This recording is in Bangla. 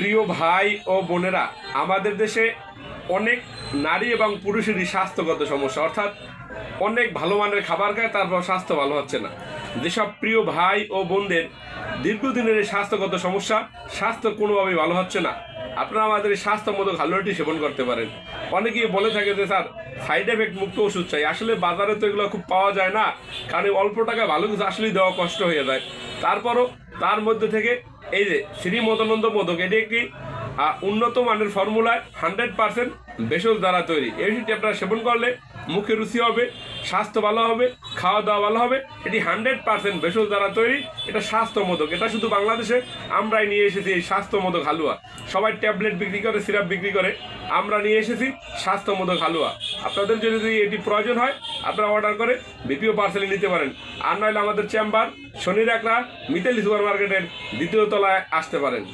প্রিয় ভাই ও বোনেরা, আমাদের দেশে অনেক নারী এবং পুরুষেরই স্বাস্থ্যগত সমস্যা, অর্থাৎ অনেক ভালো মানের খাবার খায় তারপর স্বাস্থ্য ভালো হচ্ছে না। যেসব প্রিয় ভাই ও বোনদের দীর্ঘদিনের এই স্বাস্থ্যগত সমস্যা, স্বাস্থ্য কোনোভাবেই ভালো হচ্ছে না, আপনারা আমাদের এই স্বাস্থ্যমূলক হালুয়াটি সেবন করতে পারেন। অনেকেই বলে থাকে যে স্যার সাইড এফেক্ট মুক্ত ওষুধ চাই, আসলে বাজারে তো এগুলো খুব পাওয়া যায় না, কারণ অল্প টাকায় ভালো কিছু আসলেই দেওয়া কষ্ট হয়ে যায়। তারপরও তার মধ্যে থেকে এই যে শ্রী মদনন্দ মোদক, এটি একটি উন্নত মানের ফর্মুলায় 100% ভেষজ দ্বারা তৈরি। এই ওষুধটি আপনারা সেবন করলে মুখে রুচি হবে, স্বাস্থ্য ভালো হবে, খাওয়া দাওয়া ভালো হবে। এটি 100% ভেষজ দ্বারা তৈরি, এটা স্বাস্থ্যমোদক। এটা শুধু বাংলাদেশে আমরাই নিয়ে এসেছি এই স্বাস্থ্যমোদক হালুয়া। সবাই ট্যাবলেট বিক্রি করে, সিরাপ বিক্রি করে, আমরা নিয়ে এসেছি স্বাস্থ্যমোদক হালুয়া। আপনাদের যদি এটি প্রয়োজন হয় আপনারা অর্ডার করে বিপিও পার্সেলে নিতে পারেন, আর নইলে আমাদের চেম্বার শনির একরা মিতালি সুপার মার্কেটের 2য় তলায় আসতে পারেন।